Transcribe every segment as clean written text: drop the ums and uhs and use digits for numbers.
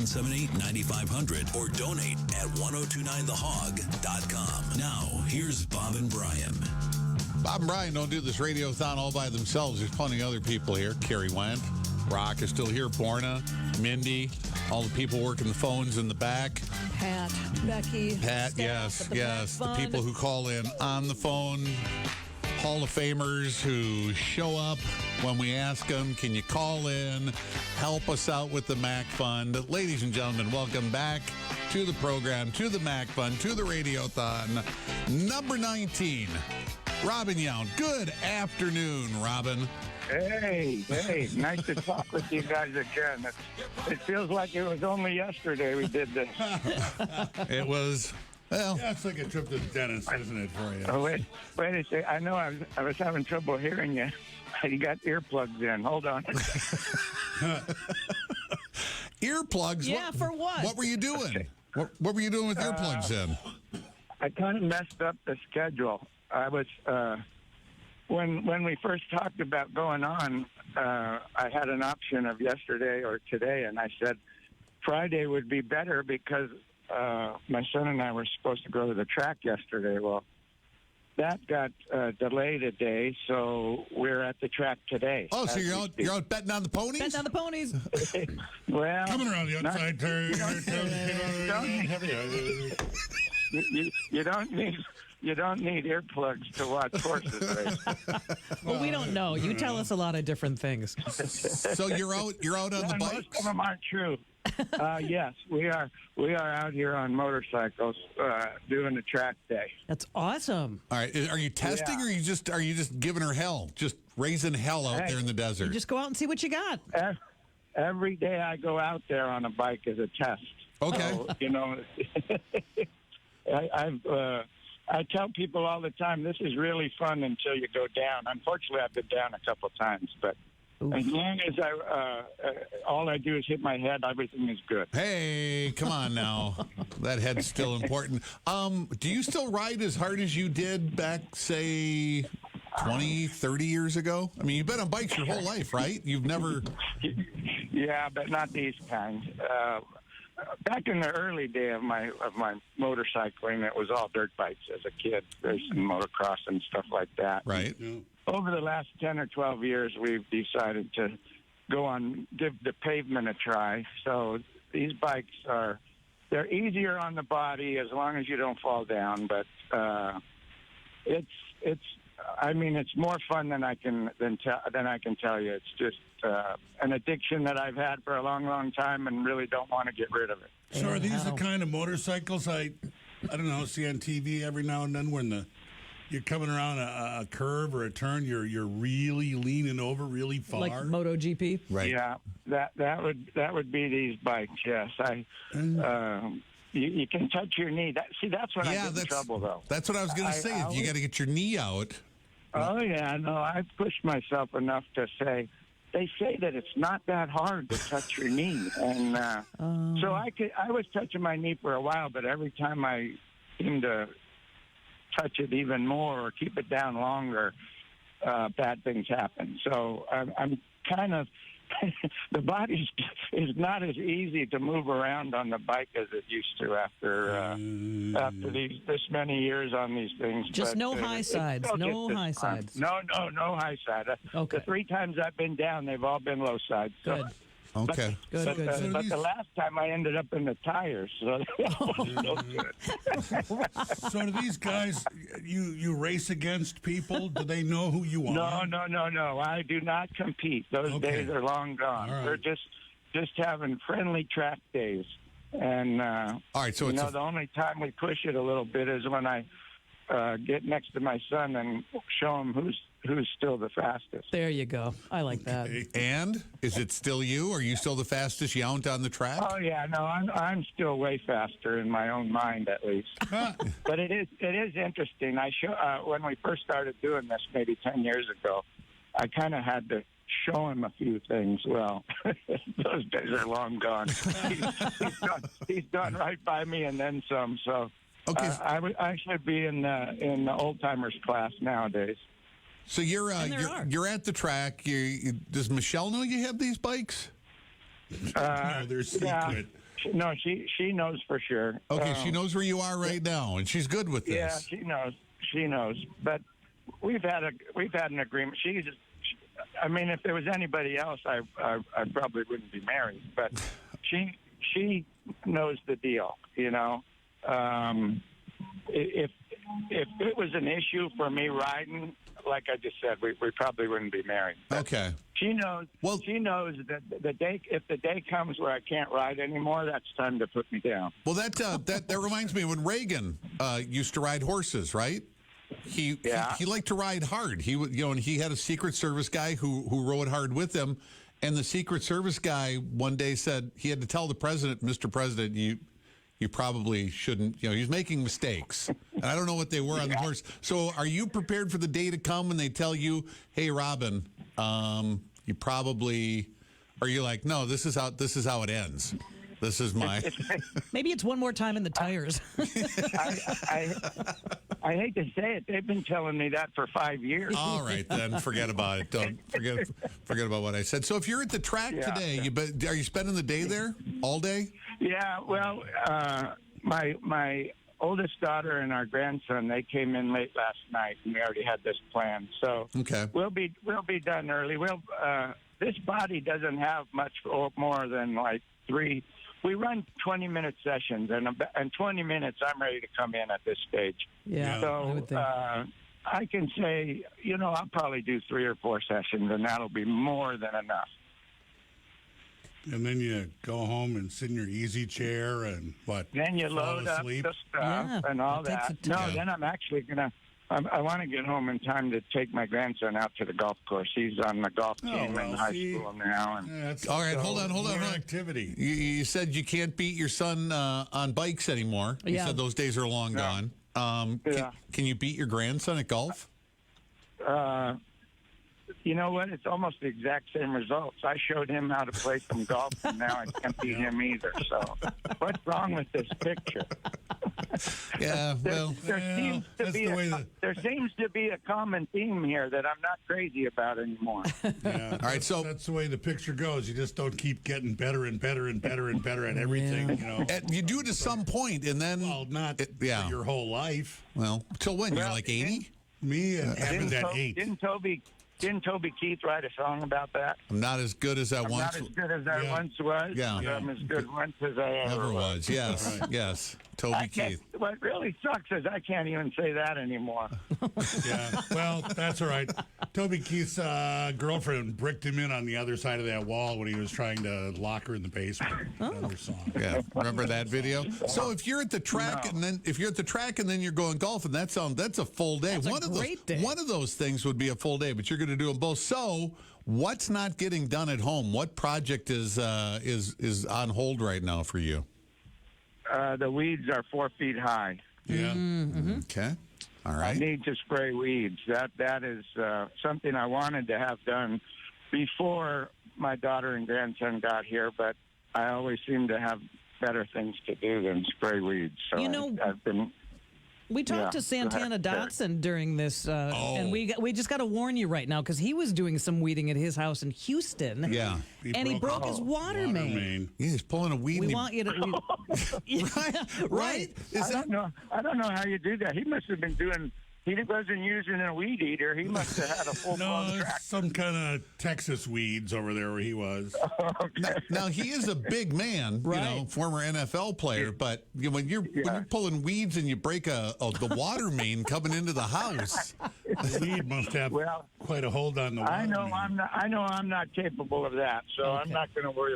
770-9500 or donate at 1029thehog.com. Now, here's Bob and Brian. Bob and Brian don't do this radiothon all by themselves. There's plenty of other people here. Carrie Yount, Rock is still here. Borna, Mindy, all the people working the phones in the back. Pat, Becky. Pat, yes. The people who call in on the phone. Hall of Famers who show up when we ask them, can you call in, help us out with the MACC Fund. Ladies and gentlemen, welcome back to the program, to the MACC Fund, to the Radiothon. Number 19, Robin Yount. Good afternoon, Robin. Hey, nice to talk with you guys again. It feels like it was only yesterday we did this. It was... Well, yeah, it's like a trip to the dentist, isn't it, for you? Oh, wait a second. I know I was having trouble hearing you. You got earplugs in. Hold on. Earplugs? Yeah, for what? What were you doing? What were you doing with earplugs in? I kind of messed up the schedule. I was when we first talked about going on, I had an option of yesterday or today, and I said Friday would be better because my son and I were supposed to go to the track yesterday. Well, that got delayed a day, so we're at the track today. Oh, so you're out betting on the ponies? Betting on the ponies. Well, coming around the outside turn. You don't need earplugs to watch horses race. Well, we don't know. You tell us a lot of different things. So you're out on the bikes? Most of them aren't true. Yes, we are out here on motorcycles doing the track day. That's awesome. All right. Are you testing or are you just giving her hell? Just raising hell out there in the desert? You just go out and see what you got. Every day I go out there on a bike is a test. Okay. So, I tell people all the time, this is really fun until you go down. Unfortunately, I've been down a couple times, but as long as all I do is hit my head, everything is good. Hey, come on now. That head's still important. Do you still ride as hard as you did back, say, 20, 30 years ago? I mean, you've been on bikes your whole life, right? You've never... Yeah, but not these kinds. Back in the early day of my motorcycling, it was all dirt bikes as a kid, racing motocross and stuff like that. Right. Yeah. Over the last 10 or 12 years, we've decided to give the pavement a try. So these bikes they're easier on the body as long as you don't fall down. But it's more fun than I can tell you. It's just an addiction that I've had for a long, long time, and really don't want to get rid of it. So are these the kind of motorcycles I don't know, see on TV every now and then when you're coming around a curve or a turn, you're really leaning over really far, like MotoGP, right? Yeah, that would be these bikes. Yes, you can touch your knee. That's when I get in trouble, though. That's what I was going to say. You got to get your knee out. Oh yeah, no, I've pushed myself enough to say. They say that it's not that hard to touch your knee, and so I was touching my knee for a while, but every time I seemed to touch it even more or keep it down longer, bad things happen. So I'm kind of the body is not as easy to move around on the bike as it used to after this many years on these things. Just but, no high sides. No high sides. No high side. Okay. The 3 times I've been down, they've all been low sides. So. Good. Okay. Good. But the last time I ended up in the tires, so that was so good. So do these guys, you race against people? Do they know who you are? No. I do not compete. Those days are long gone. Right. We're just having friendly track days. And all right, so the only time we push it a little bit is when I get next to my son and show him who's still the fastest. There you go. I like that. And is it still you? Are you still the fastest Yount on the track? Oh yeah, no, I'm still way faster in my own mind, at least. But it is interesting. When we first started doing this, maybe 10 years ago, I kind of had to show him a few things. Well, those days are long gone. He's gone right by me and then some. So okay. I should be in the old timers class nowadays. So you're at the track. Does Michelle know you have these bikes? No, they're secret. No, she knows for sure. Okay, she knows where you are right now, and she's good with this. Yeah, she knows. She knows. But we've had an agreement. I mean, if there was anybody else, I probably wouldn't be married. But she knows the deal. You know, if it was an issue for me riding, like I just said, we probably wouldn't be married. But Okay. she knows. Well, she knows that if the day comes where I can't ride anymore, that's time to put me down. Well, that reminds me when Reagan used to ride horses, right? He liked to ride hard. He would, and he had a Secret Service guy who rode hard with him, and the Secret Service guy one day said he had to tell the president, "Mr. President, you probably shouldn't, he's making mistakes." And I don't know what they were on the horse. So are you prepared for the day to come when they tell you, "Hey, Robin, you probably," are you like, "No, this is how it ends. This is my." Maybe it's one more time in the tires. I hate to say it. They've been telling me that for 5 years. All right, then forget about it. Don't forget about what I said. So if you're at the track today, are you spending the day there all day? Yeah. Well, my oldest daughter and our grandson, they came in late last night, and we already had this planned. So okay, we'll be done early. This body doesn't have much more than like 3. We run 20-minute sessions, and in 20 minutes, I'm ready to come in at this stage. Yeah. So I would think. I can say, I'll probably do 3 or 4 sessions, and that'll be more than enough. And then you go home and sit in your easy chair and what? Then you fall load up asleep? the stuff and all that. No, then I'm actually going to. I want to get home in time to take my grandson out to the golf course. He's on the golf team in high school now. And all right, hold on. Activity. You said you can't beat your son on bikes anymore. You said those days are long gone. Can you beat your grandson at golf? You know what? It's almost the exact same results. I showed him how to play some golf, and now I can't beat him either. So, what's wrong with this picture? Yeah, well, there seems to be a common theme here that I'm not crazy about anymore. Yeah, all right, so that's the way the picture goes. You just don't keep getting better and better and better and better at everything. You do it to some point, and then not your whole life. Well, till when? You're like 80? Me happened at 8. Didn't Toby Keith write a song about that? I'm not as good as I once was. Not as good as I once was. Yeah. I'm as good once as I ever was. Yes, right. Yes. Toby Keith. What really sucks is I can't even say that anymore. Yeah, well, that's all right. Toby Keith's girlfriend bricked him in on the other side of that wall when he was trying to lock her in the basement. Another song. Yeah, remember that video? So if you're at the track and then you're going golfing, that's a full day. That's a great day. One of those things would be a full day, but you're going to do them both. So what's not getting done at home? What project is on hold right now for you? The weeds are 4 feet high. Yeah. Mm-hmm. Okay. All right. I need to spray weeds. That is something I wanted to have done before my daughter and grandson got here, but I always seem to have better things to do than spray weeds. So I've been. We talked to Santana Dotson during this, and we just got to warn you right now because he was doing some weeding at his house in Houston. Yeah, he broke his water main. Yeah, he's pulling a weed. We want you to, right? I don't know how you do that. He must have been doing. He wasn't using a weed eater. He must have had a full-blown track. Some kind of Texas weeds over there where he was. Okay. Now he is a big man, right. Former NFL player. But when you're pulling weeds and you break the water main coming into the house, the weed must have quite a hold on the water main. I know I'm not capable of that, so I'm not going to worry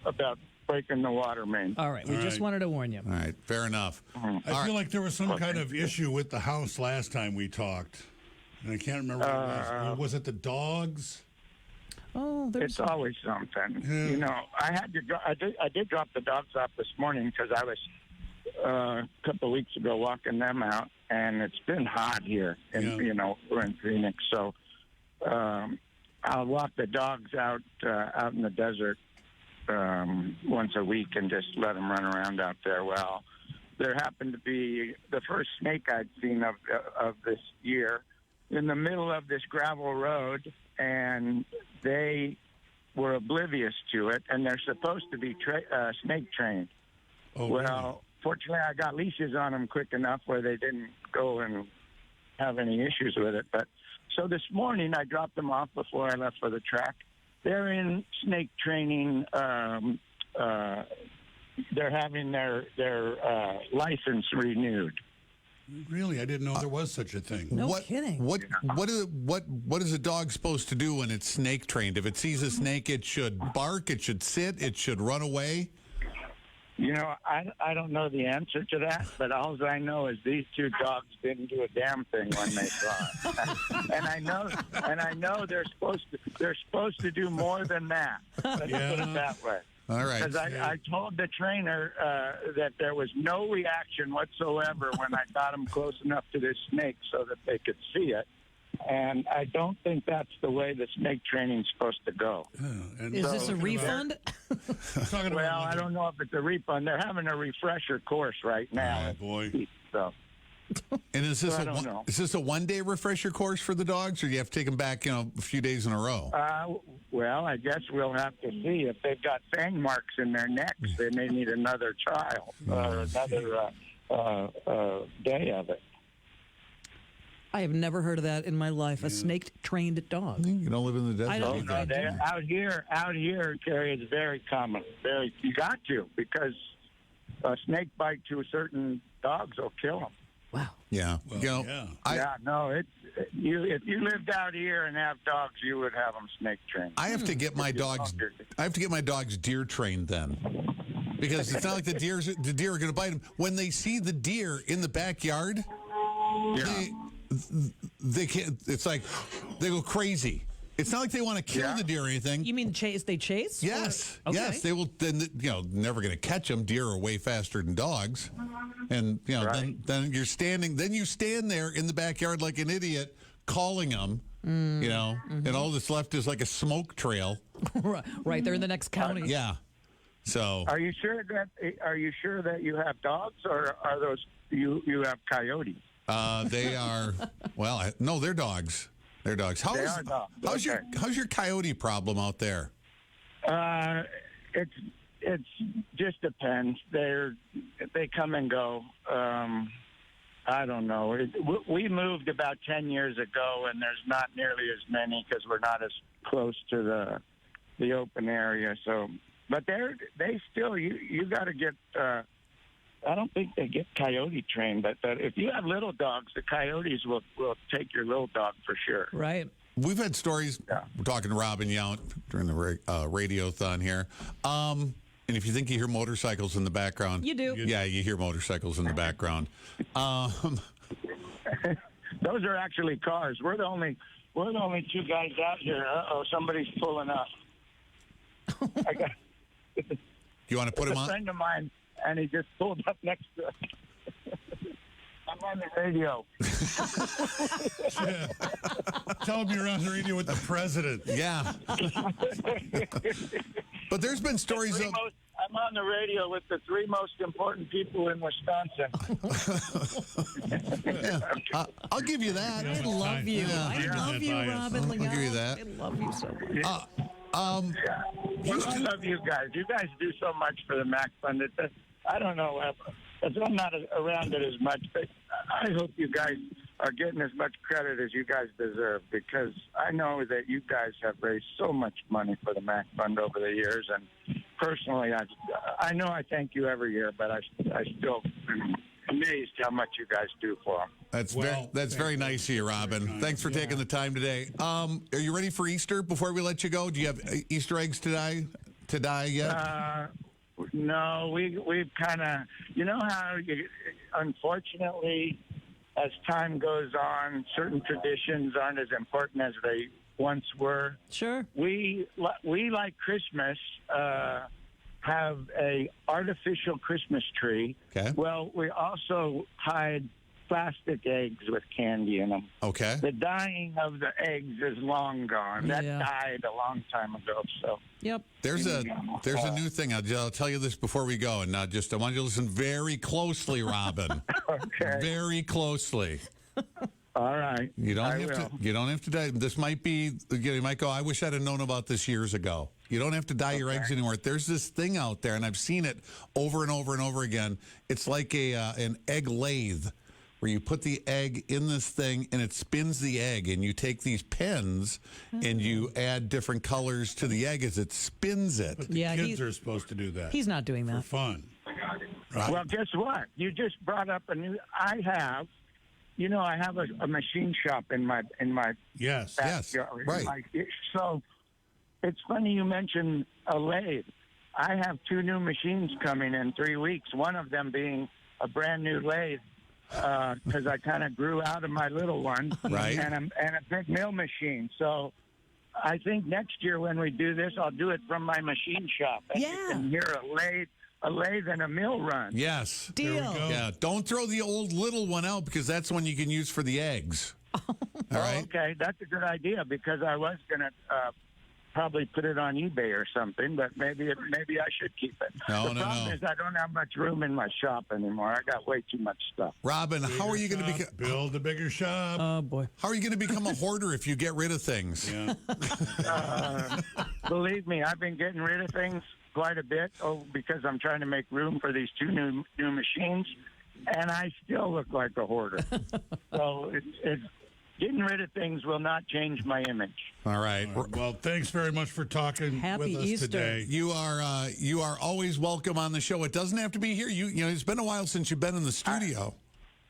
about breaking the water main. All right, we just wanted to warn you. All right, fair enough. I feel like there was some kind of issue with the house last time we talked, and I can't remember what it was. Was it the dogs? Oh, it's always something. Yeah. I did drop the dogs off this morning because I was a couple of weeks ago walking them out, and it's been hot here, and we're in Phoenix, so I'll walk the dogs out in the desert once a week and just let them run around out there. Well, there happened to be the first snake I'd seen of this year in the middle of this gravel road, and they were oblivious to it, and they're supposed to be snake trained. Oh, well, fortunately, I got leashes on them quick enough where they didn't go and have any issues with it. But so this morning, I dropped them off before I left for the track. They're in snake training. They're having their license renewed. Really? I didn't know there was such a thing. No kidding. What is a dog supposed to do when it's snake trained? If it sees a snake, it should bark, it should sit, it should run away? You know, I don't know the answer to that, but all I know is these two dogs didn't do a damn thing when they saw it. and I know they're supposed to do more than that. Let's put it that way. All right. Because I told the trainer that there was no reaction whatsoever when I got them close enough to this snake so that they could see it. And I don't think that's the way the snake training's supposed to go. Is this a refund? Well, I don't know if it's a refund. They're having a refresher course right now. Oh, boy. So. And is this a one-day refresher course for the dogs, or do you have to take them back, a few days in a row? Well, I guess we'll have to see. If they've got fang marks in their necks, they may need another trial or another day of it. I have never heard of that in my life. A snake-trained dog. You don't live in the desert. I don't No, out here, Terry, it's very common. You got to, because a snake bite to certain dogs will kill them. Wow. Yeah. Well, If you lived out here and have dogs, you would have them snake trained. I have to get my dogs. I have to get my dogs deer trained then, because it's not like the deer are going to bite them. When they see the deer in the backyard, they can't. It's like they go crazy. It's not like they want to kill the deer or anything. You mean chase? They chase? Yes. Okay. Yes. They will. Then never going to catch them. Deer are way faster than dogs, and then you're standing. Then you stand there in the backyard like an idiot, calling them. And all that's left is like a smoke trail. Right. They're in the next county. Yeah. So. Are you sure that you have dogs, or are those you have coyotes? They are. Well, no, they're dogs. They're dogs. How's your coyote problem out there? It's just depends. They come and go. I don't know. We moved about 10 years ago, and there's not nearly as many because we're not as close to the open area. So, but they still you got to get. I don't think they get coyote trained, but if you have little dogs, the coyotes will take your little dog for sure. Right. We've had stories. We're talking to Robin Yount during the Radiothon here. And if you think you hear motorcycles in the background, you do. Yeah, you hear motorcycles in the background. Those are actually cars. We're the only two guys out here. Somebody's pulling up. You want to put him on? A friend of mine. And he just pulled up next to us. I'm on the radio. Tell him you're on the radio with the president. Yeah. But there's been stories of... I'm on the radio with the three most important people in Wisconsin. I'll give you that. I love you. I love you, Robin. I'll give you that. I love you so much. I love you guys. You guys do so much for the MACC Fund. I don't know. I'm not around it as much, but I hope you guys are getting as much credit as you guys deserve, because I know that you guys have raised so much money for the MACC Fund over the years. And personally, I know I thank you every year, but I still am amazed how much you guys do for them. That's very nice of you, Robin. Thanks for taking the time today. Are you ready for Easter before we let you go? Do you have Easter eggs to dye yet? No, we've kind of, how unfortunately, as time goes on, certain traditions aren't as important as they once were. Sure. We like Christmas, have a artificial Christmas tree. Okay. Well, we also hide plastic eggs with candy in them. Okay. The dyeing of the eggs is long gone. That died a long time ago. So. Yep. There's a new thing. I'll tell you this before we go, and I want you to listen very closely, Robin. Okay. Very closely. All right. You don't have to dye. This might be. You might go, I wish I'd have known about this years ago. You don't have to dye your eggs anymore. There's this thing out there, and I've seen it over and over and over again. It's like an egg lathe, where you put the egg in this thing and it spins the egg, and you take these pens and you add different colors to the egg as it spins it. But the kids are supposed to do that. He's not doing that. For fun. Right? Well, guess what? You just brought up a new. I have a machine shop in my Yes. backyard. Right. So it's funny you mentioned a lathe. I have 2 new machines coming in 3 weeks. One of them being a brand new lathe. Because I kind of grew out of my little one, right? And a big mill machine. So I think next year when we do this, I'll do it from my machine shop. And you can hear a lathe and a mill run. Yes, deal. There we go. Yeah, don't throw the old little one out, because that's one you can use for the eggs. All right. Okay, that's a good idea, because I was gonna probably put it on eBay or something, but maybe I should keep it. The problem is I don't have much room in my shop anymore. I got way too much stuff. Robin, how are you going to build a bigger shop? Oh boy, how are you going to become a hoarder if you get rid of things? Yeah. Believe me, I've been getting rid of things quite a bit because I'm trying to make room for these 2 new machines, and I still look like a hoarder. So it's getting rid of things will not change my image. All right. Well, thanks very much for talking Happy with us Easter. today. You are always welcome on the show. It doesn't have to be here. You know, it's been a while since you've been in the studio.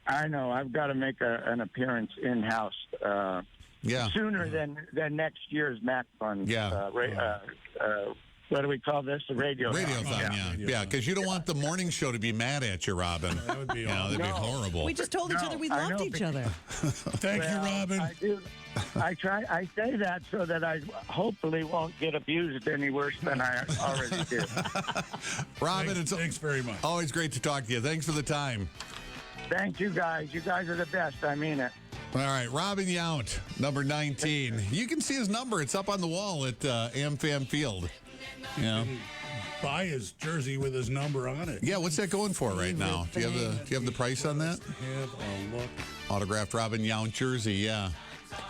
I know. I've got to make an appearance in-house sooner than next year's MACC Fund. Yeah. What do we call this? The Radiothon. Radiothon, yeah. Because you don't want the morning show to be mad at you, Robin. That would be awful. That'd be horrible. We just told each other we loved each other. Thank you, Robin. I do. I say that so that I hopefully won't get abused any worse than I already did. Robin, thanks very much. Always great to talk to you. Thanks for the time. Thank you, guys. You guys are the best. I mean it. All right, Robin Yount, number 19. You can see his number. It's up on the wall at AmFam Field. Yeah. Buy his jersey with his number on it. Yeah, what's that going for right now? Do you have the price on that? Have a look. Autographed Robin Yount jersey, yeah.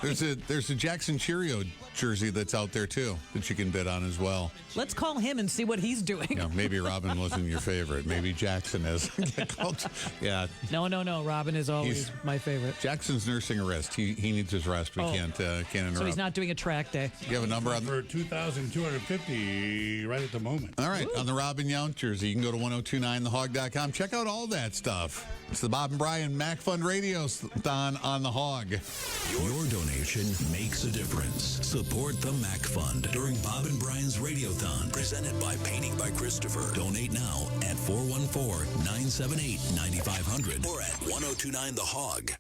There's a Jackson Cheerio jersey that's out there too that you can bid on as well. Let's call him and see what he's doing. Yeah, maybe Robin wasn't your favorite. Maybe Jackson is. Yeah. No. Robin is always my favorite. Jackson's nursing a rest. He needs his rest. We can't interrupt. So he's not doing a track day. You have a number on for $2,250 right at the moment. All right, on the Robin Yount jersey, you can go to 1029thehog.com. Check out all that stuff. It's the Bob and Brian MACC Fund Radiothon on the Hog. Your donation makes a difference. Support the MACC Fund during Bob and Brian's Radiothon, presented by Painting by Christopher. Donate now at 414-978-9500 or at 1029thehog.com.